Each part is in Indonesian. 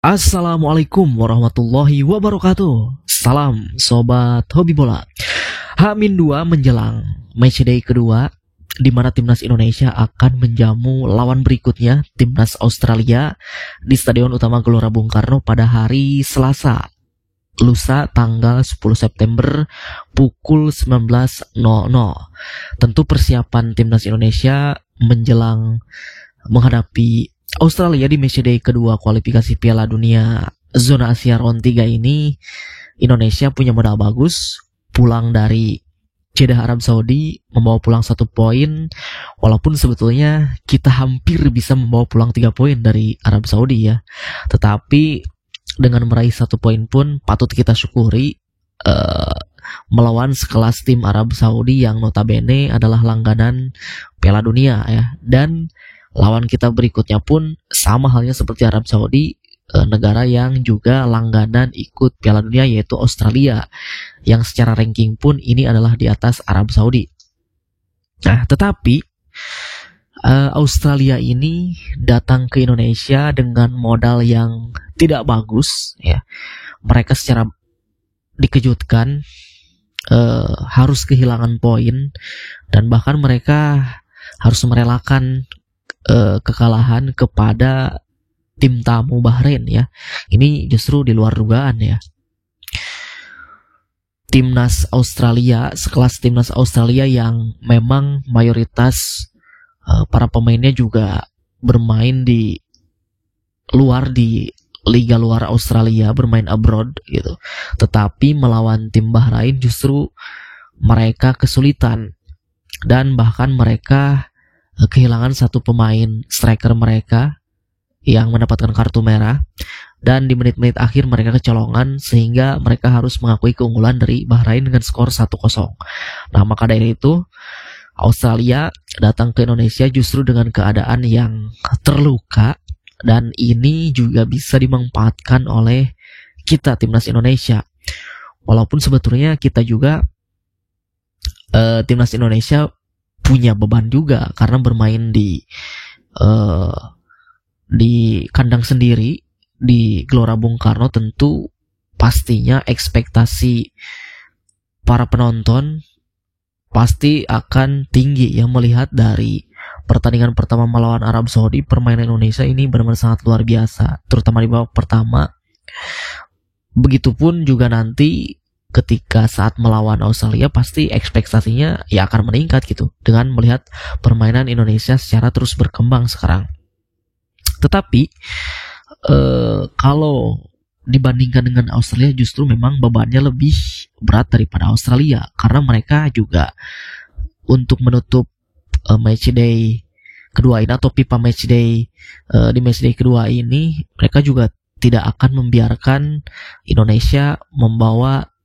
Assalamualaikum warahmatullahi wabarakatuh. Salam sobat hobi bola. H-2 menjelang matchday kedua, di mana timnas Indonesia akan menjamu lawan berikutnya, timnas Australia, di Stadion Utama Gelora Bung Karno pada hari Selasa, lusa tanggal 10 September pukul 19.00. Tentu persiapan timnas Indonesia menjelang menghadapi Australia di matchday kedua kualifikasi Piala Dunia zona Asia round 3 ini, Indonesia punya modal bagus, pulang dari Jeddah Arab Saudi membawa pulang 1 poin, walaupun sebetulnya kita hampir bisa membawa pulang 3 poin dari Arab Saudi ya. Tetapi dengan meraih 1 poin pun patut kita syukuri, melawan sekelas tim Arab Saudi yang notabene adalah langganan Piala Dunia ya. Dan lawan kita berikutnya pun sama halnya seperti Arab Saudi, negara yang juga langganan ikut Piala Dunia, yaitu Australia, yang secara ranking pun ini adalah di atas Arab Saudi. Nah, tetapi Australia ini datang ke Indonesia dengan modal yang tidak bagus ya. Mereka secara dikejutkan harus kehilangan poin, dan bahkan mereka harus merelakan kekalahan kepada tim tamu Bahrain ya. Ini justru di luar dugaan ya. Timnas Australia, sekelas timnas Australia yang memang mayoritas para pemainnya juga bermain di luar, di liga luar Australia, bermain abroad gitu. Tetapi melawan tim Bahrain justru mereka kesulitan, dan bahkan mereka kehilangan 1 pemain striker mereka yang mendapatkan kartu merah, dan di menit-menit akhir mereka kecolongan sehingga mereka harus mengakui keunggulan dari Bahrain dengan skor 1-0. Nah, maka dari itu Australia datang ke Indonesia justru dengan keadaan yang terluka, dan ini juga bisa dimanfaatkan oleh kita timnas Indonesia. Walaupun sebetulnya kita juga timnas Indonesia punya beban juga karena bermain di kandang sendiri di Gelora Bung Karno. Tentu pastinya ekspektasi para penonton pasti akan tinggi ya, melihat dari pertandingan pertama melawan Arab Saudi. Permainan Indonesia ini benar-benar sangat luar biasa, terutama di babak pertama. Begitupun juga nanti ketika saat melawan Australia, pasti ekspektasinya ya akan meningkat gitu, dengan melihat permainan Indonesia secara terus berkembang sekarang. Tetapi kalau dibandingkan dengan Australia, justru memang bebannya lebih berat daripada Australia, karena mereka juga untuk menutup matchday kedua ini atau pipa matchday di matchday kedua ini, mereka juga tidak akan membiarkan Indonesia membawa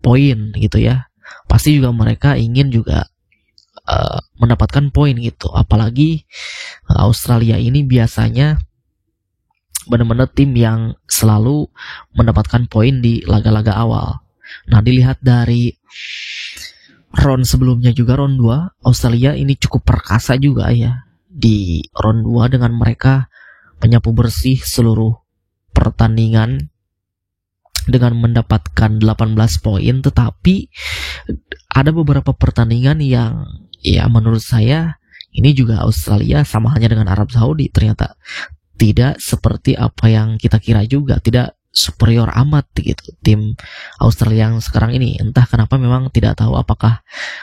poin gitu ya. Pasti juga mereka ingin juga mendapatkan poin gitu. Apalagi Australia ini biasanya benar-benar tim yang selalu mendapatkan poin di laga-laga awal. Nah, dilihat dari round sebelumnya juga, round 2, Australia ini cukup perkasa juga ya. Di round 2 dengan mereka menyapu bersih seluruh pertandingan dengan mendapatkan 18 poin. Tetapi ada beberapa pertandingan yang ya menurut saya ini juga Australia sama halnya dengan Arab Saudi, ternyata tidak seperti apa yang kita kira juga, tidak superior amat gitu tim Australia yang sekarang ini. Entah kenapa memang tidak tahu apakah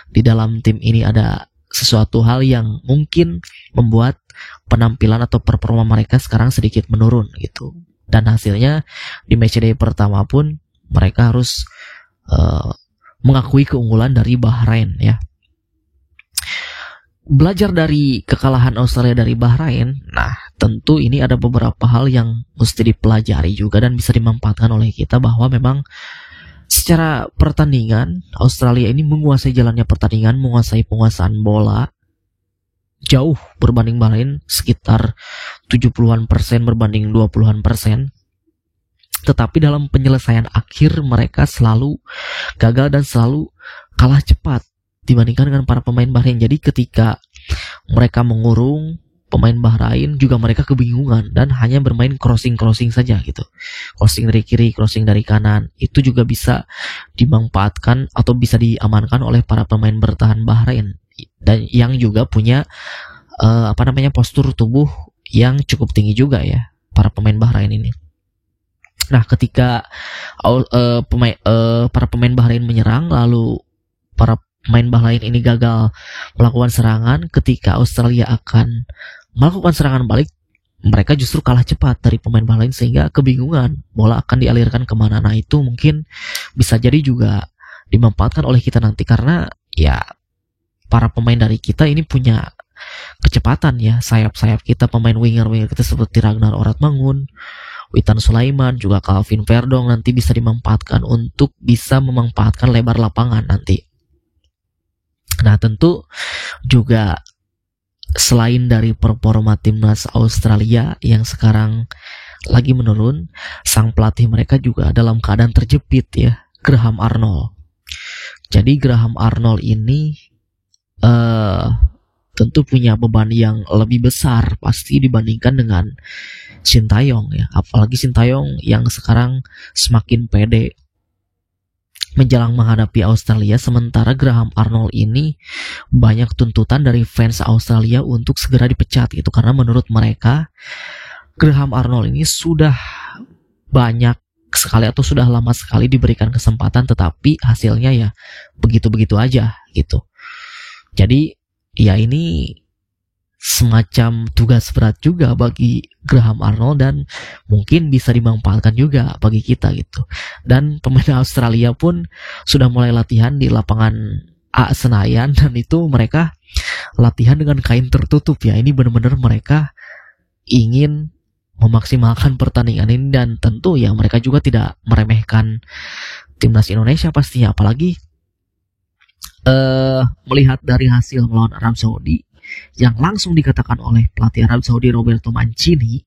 di dalam tim ini ada sesuatu hal yang mungkin membuat penampilan atau performa mereka sekarang sedikit menurun gitu. Dan hasilnya di matchday pertama pun mereka harus mengakui keunggulan dari Bahrain ya. Belajar dari kekalahan Australia dari Bahrain, nah tentu ini ada beberapa hal yang mesti dipelajari juga dan bisa dimanfaatkan oleh kita, bahwa memang secara pertandingan Australia ini menguasai jalannya pertandingan, menguasai penguasaan bola jauh berbanding Bahrain, sekitar 70% berbanding 20%. Tetapi dalam penyelesaian akhir mereka selalu gagal dan selalu kalah cepat dibandingkan dengan para pemain Bahrain. Jadi ketika mereka mengurung pemain Bahrain juga mereka kebingungan dan hanya bermain crossing saja gitu. Crossing dari kiri, crossing dari kanan. Itu juga bisa dimanfaatkan atau bisa diamankan oleh para pemain bertahan Bahrain dan yang juga punya postur tubuh yang cukup tinggi juga ya, para pemain Bahrain ini. Nah, ketika para pemain Bahrain menyerang, lalu para pemain Bahrain ini gagal melakukan serangan, ketika Australia akan melakukan serangan balik, mereka justru kalah cepat dari pemain Bahrain sehingga kebingungan bola akan dialirkan kemana. Nah, itu mungkin bisa jadi juga dimanfaatkan oleh kita nanti, karena ya para pemain dari kita ini punya kecepatan ya, sayap-sayap kita, pemain winger kita seperti Ragnar Oratmangun, Witan Sulaiman, juga Calvin Verdong nanti bisa dimanfaatkan untuk bisa memanfaatkan lebar lapangan nanti. Nah, tentu juga selain dari performa timnas Australia yang sekarang lagi menurun, sang pelatih mereka juga dalam keadaan terjepit ya, Graham Arnold. Jadi Graham Arnold ini tentu punya beban yang lebih besar pasti dibandingkan dengan Sintayong ya, apalagi Sintayong yang sekarang semakin pede menjelang menghadapi Australia, sementara Graham Arnold ini banyak tuntutan dari fans Australia untuk segera dipecat gitu, karena menurut mereka Graham Arnold ini sudah banyak sekali atau sudah lama sekali diberikan kesempatan tetapi hasilnya ya begitu-begitu aja gitu. Jadi ya ini semacam tugas berat juga bagi Graham Arnold dan mungkin bisa dimanfaatkan juga bagi kita gitu. Dan pemain Australia pun sudah mulai latihan di lapangan A Senayan, dan itu mereka latihan dengan kain tertutup ya. Ini benar-benar mereka ingin memaksimalkan pertandingan ini, dan tentu ya mereka juga tidak meremehkan timnas Indonesia pastinya, apalagi melihat dari hasil melawan Arab Saudi yang langsung dikatakan oleh pelatih Arab Saudi Roberto Mancini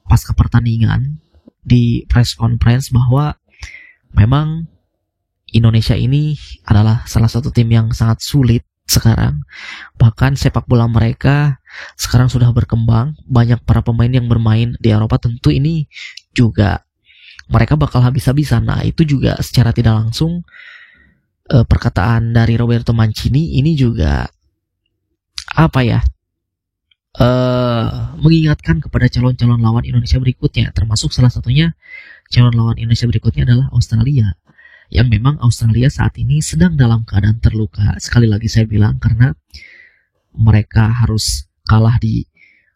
pasca pertandingan di press conference bahwa memang Indonesia ini adalah salah satu tim yang sangat sulit sekarang. Bahkan sepak bola mereka sekarang sudah berkembang, banyak para pemain yang bermain di Eropa, tentu ini juga mereka bakal habis-habisan. Nah, itu juga secara tidak langsung perkataan dari Roberto Mancini ini juga mengingatkan kepada calon-calon lawan Indonesia berikutnya, termasuk salah satunya calon lawan Indonesia berikutnya adalah Australia, yang memang Australia saat ini sedang dalam keadaan terluka. Sekali lagi saya bilang, karena mereka harus kalah di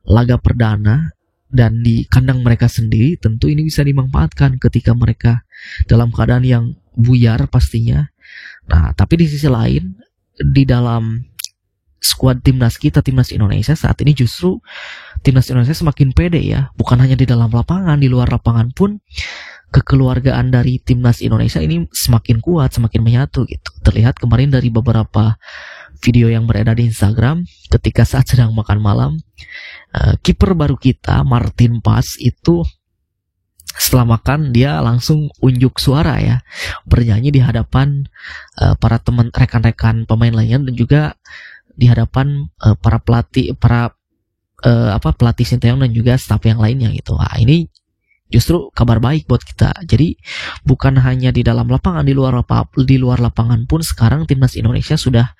laga perdana dan di kandang mereka sendiri. Tentu ini bisa dimanfaatkan ketika mereka dalam keadaan yang buyar pastinya. Nah, tapi di sisi lain, di dalam skuad timnas kita, timnas Indonesia saat ini justru timnas Indonesia semakin pede ya. Bukan hanya di dalam lapangan, di luar lapangan pun kekeluargaan dari timnas Indonesia ini semakin kuat, semakin menyatu gitu. Terlihat kemarin dari beberapa video yang beredar di Instagram ketika saat sedang makan malam, kiper baru kita Martin Paes itu setelah makan dia langsung unjuk suara ya, bernyanyi di hadapan para teman rekan-rekan pemain lainnya, dan juga di hadapan para pelatih pelatih Sintayong dan juga staf yang lainnya gitu. Wah, ini justru kabar baik buat kita. Jadi bukan hanya di dalam lapangan, di luar lapangan pun sekarang timnas Indonesia sudah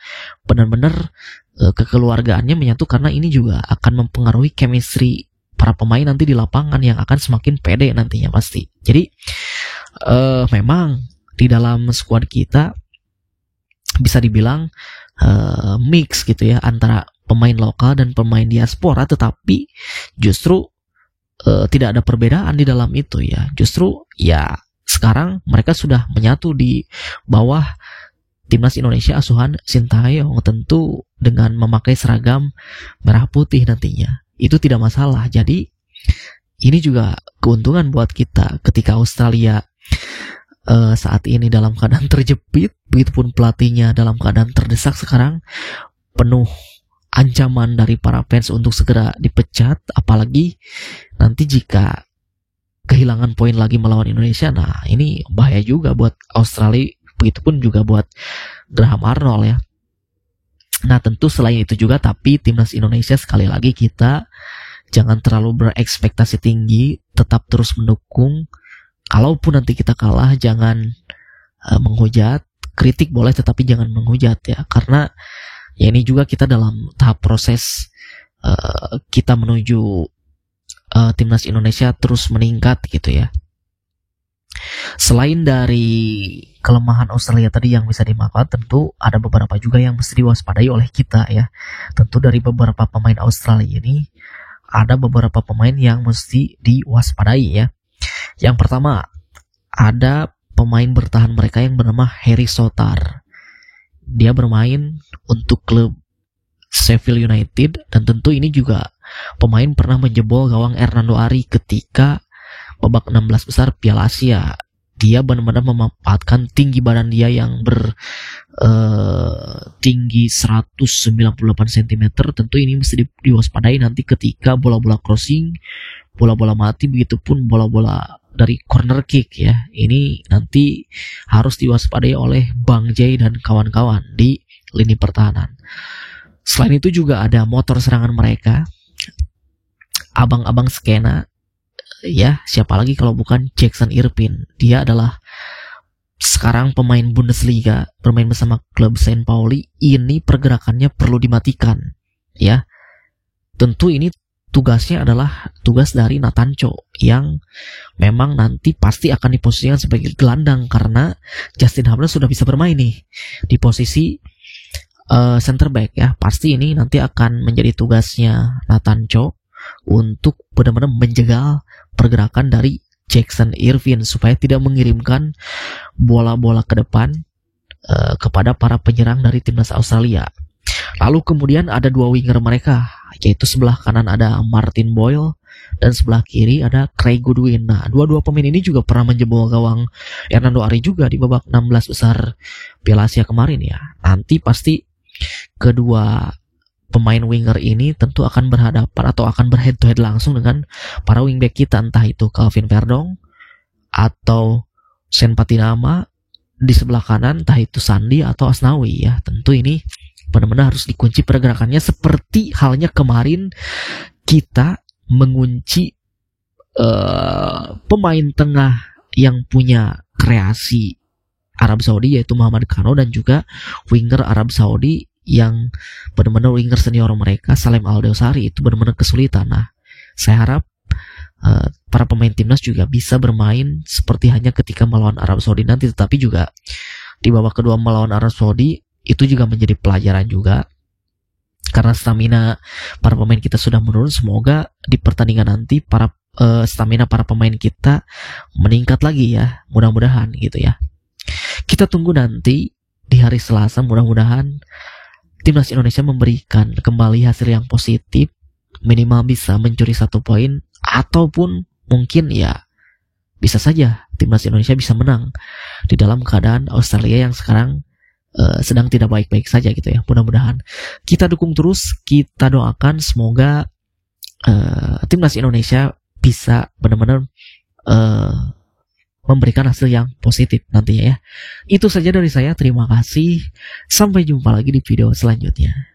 benar-benar kekeluargaannya menyatu, karena ini juga akan mempengaruhi chemistry para pemain nanti di lapangan yang akan semakin pede nantinya pasti. Jadi memang di dalam skuad kita bisa dibilang mix gitu ya, antara pemain lokal dan pemain diaspora, tetapi justru tidak ada perbedaan di dalam itu ya. Justru ya sekarang mereka sudah menyatu di bawah timnas Indonesia asuhan Sintayong, tentu dengan memakai seragam merah putih nantinya. Itu tidak masalah. Jadi ini juga keuntungan buat kita ketika Australia saat ini dalam keadaan terjepit, begitupun pelatihnya dalam keadaan terdesak sekarang, penuh ancaman dari para fans untuk segera dipecat, apalagi nanti jika kehilangan poin lagi melawan Indonesia. Nah, ini bahaya juga buat Australia, begitupun juga buat Graham Arnold ya. Nah, tentu selain itu juga, tapi timnas Indonesia sekali lagi kita jangan terlalu berekspektasi tinggi, tetap terus mendukung. Kalaupun nanti kita kalah, jangan menghujat. Kritik boleh, tetapi jangan menghujat ya, karena ya ini juga kita dalam tahap proses kita menuju timnas Indonesia terus meningkat gitu ya. Selain dari kelemahan Australia tadi yang bisa dimanfaatkan, tentu ada beberapa juga yang mesti diwaspadai oleh kita ya. Tentu dari beberapa pemain Australia ini ada beberapa pemain yang mesti diwaspadai ya. Yang pertama, ada pemain bertahan mereka yang bernama Harry Souttar. Dia bermain untuk klub Sheffield United, dan tentu ini juga pemain pernah menjebol gawang Hernando Ari ketika babak 16 besar Piala Asia. Dia benar-benar memanfaatkan tinggi badan dia yang tinggi 198 cm. Tentu ini mesti diwaspadai nanti ketika bola-bola crossing, bola-bola mati, begitupun bola-bola dari corner kick ya. Ini nanti harus diwaspadai oleh Bang Jay dan kawan-kawan di lini pertahanan. Selain itu juga ada motor serangan mereka, abang-abang skena ya, siapa lagi kalau bukan Jackson Irvine. Dia adalah sekarang pemain Bundesliga, bermain bersama klub St. Pauli. Ini pergerakannya perlu dimatikan ya. Tentu ini tugasnya adalah tugas dari Natanco, yang memang nanti pasti akan diposisikan sebagai gelandang, karena Justin Hamner sudah bisa bermain nih di posisi center back ya. Pasti ini nanti akan menjadi tugasnya Natanco untuk benar-benar menjegal pergerakan dari Jackson Irvine supaya tidak mengirimkan bola-bola ke depan kepada para penyerang dari timnas Australia. Lalu kemudian ada dua winger mereka, yaitu sebelah kanan ada Martin Boyle dan sebelah kiri ada Craig Goodwin. Nah, dua-dua pemain ini juga pernah menjebol gawang Hernando Ari juga di babak 16 besar Piala Asia kemarin ya. Nanti pasti kedua pemain winger ini tentu akan berhadapan atau akan berhead to head langsung dengan para wingback kita, entah itu Calvin Verdong atau Sen Patinama di sebelah kanan, entah itu Sandi atau Asnawi ya. Tentu ini benar-benar harus dikunci pergerakannya, seperti halnya kemarin kita mengunci pemain tengah yang punya kreasi Arab Saudi, yaitu Muhammad Kano, dan juga winger Arab Saudi yang benar-benar winger senior mereka, Salem Aldosari, itu benar-benar kesulitan. Nah, saya harap para pemain timnas juga bisa bermain seperti hanya ketika melawan Arab Saudi nanti, tetapi juga di babak kedua melawan Arab Saudi itu juga menjadi pelajaran juga, karena stamina para pemain kita sudah menurun. Semoga di pertandingan nanti stamina para pemain kita meningkat lagi ya, mudah-mudahan gitu ya. Kita tunggu nanti di hari Selasa, mudah-mudahan timnas Indonesia memberikan kembali hasil yang positif, minimal bisa mencuri 1 poin, ataupun mungkin ya bisa saja timnas Indonesia bisa menang di dalam keadaan Australia yang sekarang sedang tidak baik-baik saja gitu ya. Mudah-mudahan kita dukung terus, kita doakan semoga timnas Indonesia bisa benar-benar memberikan hasil yang positif nantinya ya. Itu saja dari saya, terima kasih, sampai jumpa lagi di video selanjutnya.